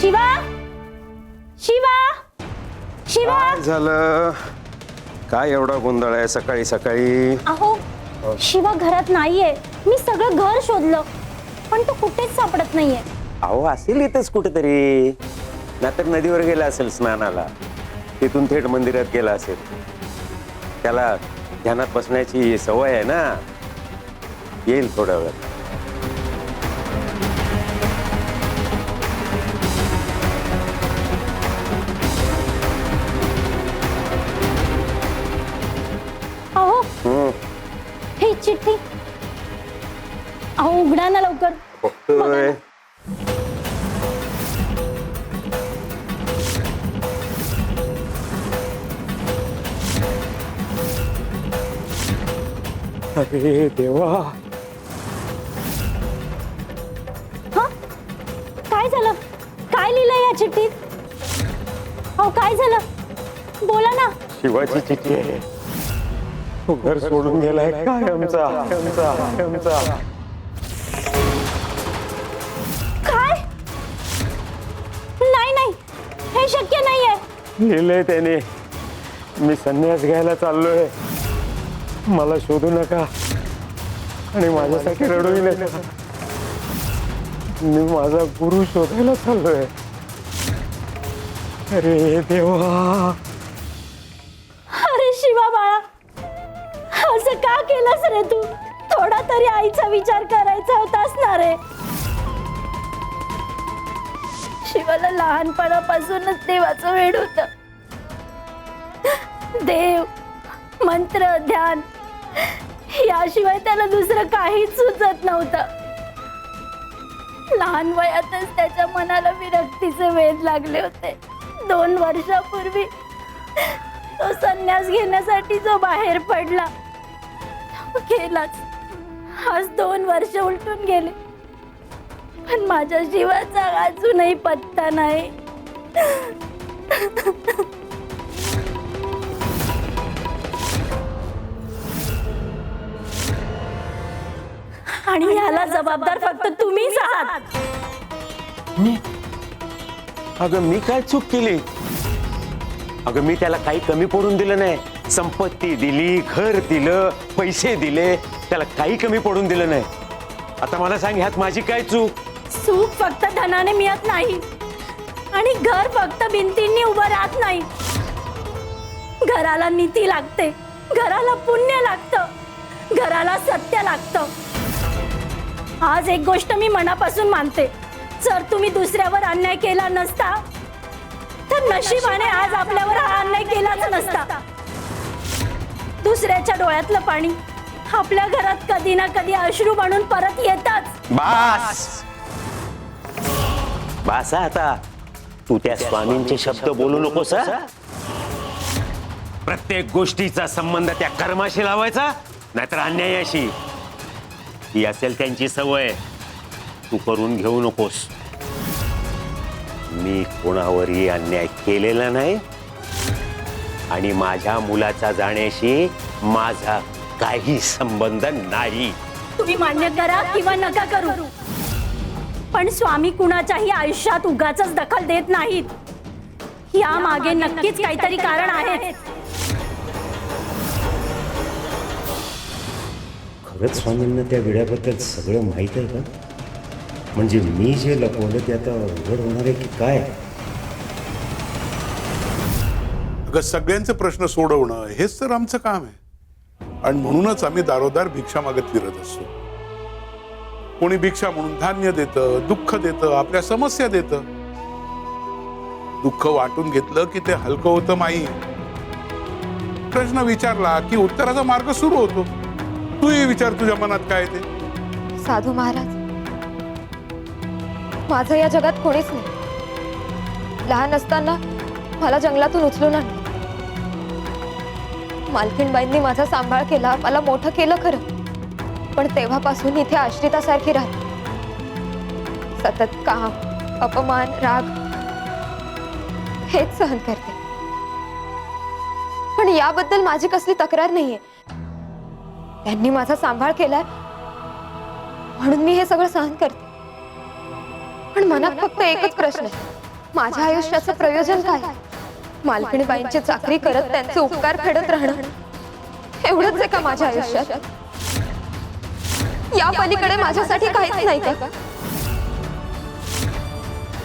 शिवा, शिवा, शिवा. काय झालं? काय एवढा गोंधळ आहे सकाळी सकाळी? अहो, शिवा घरात नाहीये. मी सगळं घर शोधलं पण तो कुठेच सापडत नाहीये. अहो असेल इथंच कुठेतरी, नाहीतर नदीवर गेला असेल स्नानाला, तिथून थेट मंदिरात गेला असेल. त्याला ध्यानात बसण्याची सवय आहे ना, येईल थोड्या वेळ. अहो, ही चिठ्ठी. अहो उघडा ना लवकर. बघतोय. अरे देवा, हा? काय झालं? काय लिहिलंय या चिठ्ठीत? अहो काय झालं? बोला ना. शिवाची चिठ्ठी आहे. तो घर सोडून गेलाय काय आमचा? काय? नाही नाही, हे शक्य नाहीये. लिहिलंय त्याने, मी संन्यास घ्यायला चाललोय, मला शोधू नका आणि माझ्यासाठी रडूही नका. मी माझा गुरु शोधायला चाललोय. अरे देवा. अरे शिवा बाळा, असं का केलंस रे तू? थोडा तरी आईचा विचार करायचा होतास ना रे. शिवाला लहानपणापासूनच देवाचं वेड होतं. देव, मंत्र, ध्यान याशिवाय त्याला दुसरं काहीच सुचत नव्हतं. लहान वयातच त्याच्या मनाला विरक्तीचे वेध लागले होते. 2 वर्षापूर्वी तो संन्यास घेण्यासाठी जो बाहेर पडला तो गेलाच. आज 2 वर्ष उलटून गेले पण माझ्या जीवाचा अजूनही पत्ता नाही. आणि याला जबाबदार फक्त तुम्हीच आहात. अगं मी काय चूक केली? अगं मी त्याला काही कमी पडून दिलं नाही. संपत्ती दिली, घर दिलं, पैसे दिले, त्याला काही कमी पडून दिलं नाही. आता मला सांग, ह्यात माझी काय चूक? सुख फक्त धनाने मिळत नाही आणि घर फक्त भिंतींनी उभं राहत नाही. घराला नीती लागते, घराला पुण्य लागतं, घराला सत्य लागतं. आज एक गोष्ट मी मनापासून मानते, जर तुम्ही दुसऱ्यावर अन्याय केला नसता तर नशिबाने आज आपल्यावर हा अन्याय केलाच नसता. दुसऱ्याच्या डोळ्यातलं पाणी आपल्या घरात कधी ना कधी अश्रू बनून परत येतात. बास बास आता. तू त्या स्वामींचे शब्द बोलू नकोस. प्रत्येक गोष्टीचा संबंध त्या कर्माशी लावायचा, नाहीतर अन्यायाशी. ही असेल त्यांची सवय, तू करून घेऊ नकोस. मी कोणावरही अन्याय केलेला नाही आणि माझ्या मुलाचा जाण्याशी माझा काही संबंध नाही. तुम्ही मान्य करा किंवा नका करू, पण स्वामी कुणाच्याही आयुष्यात उगाचच दखल देत नाहीत. या मागे नक्कीच काहीतरी कारण आहे. खरंच स्वामींना त्या विड्याबद्दल सगळं माहित आहे का? म्हणजे मी जे लपवलं ते आता उघड होणार आहे की काय? अगं सगळ्यांचे प्रश्न सोडवणं हेच तर आमचं काम आहे आणि म्हणूनच आम्ही दारोदार भिक्षा मागत फिरत असतो. कोणी भिक्षा म्हणून धान्य देतं, दुःख देतं, आपल्या समस्या देतं. दुःख वाटून घेतलं की ते हलकं होतं माई. प्रश्न विचारला की उत्तराचा मार्ग सुरू होतो. तूही विचार तुझ्या मनात काय ते. साधू महाराज, माझं या जगात कोणीच नाही. लहान असताना मला जंगलातून उचलून आणलं. मालकीणबाईंनी माझा सांभाळ केला, मला मोठं केलं खरं, पण तेव्हापासून इथे आश्रितासारखी राहते. सतत काम, अपमान, राग हेच सहन करते. पण याबद्दल माझी कसली तक्रार नाहीये. त्यांनी माझा सांभाळ केलाय म्हणून मी हे सगळं सहन करते. पण मनात फक्त एकच प्रश्न आहे, माझ्या आयुष्याचं प्रयोजन काय? मालकीणबाईंची चाकरी करत त्यांचे उपकार फेडत राहणं एवढंच आहे का माझ्या आयुष्यात? या पलीकडे माझ्यासाठी काहीच नाही का?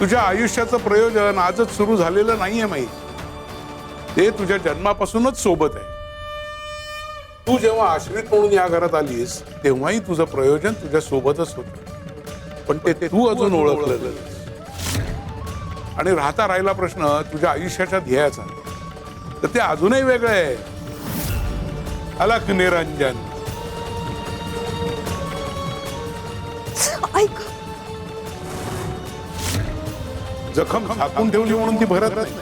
तुझ्या आयुष्याचं प्रयोजन आजच सुरू झालेलं नाहीये माई. ते तुझ्या जन्मापासूनच सोबत आहे. तू जेव्हा आश्रित म्हणून या घरात आलीस तेव्हाही तुझं प्रयोजन तुझ्या सोबतच होतं, पण ते तू अजून ओळखलं नाहीस. आणि राहता राहिला प्रश्न तुझ्या आयुष्याच्या ध्येयाचा, तर ते अजूनही वेगळं आहे. अलख निरंजन. ऐक, जखम झाकून ठेवली म्हणून ती भरत नाही,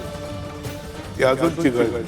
ती अजून चिघळली.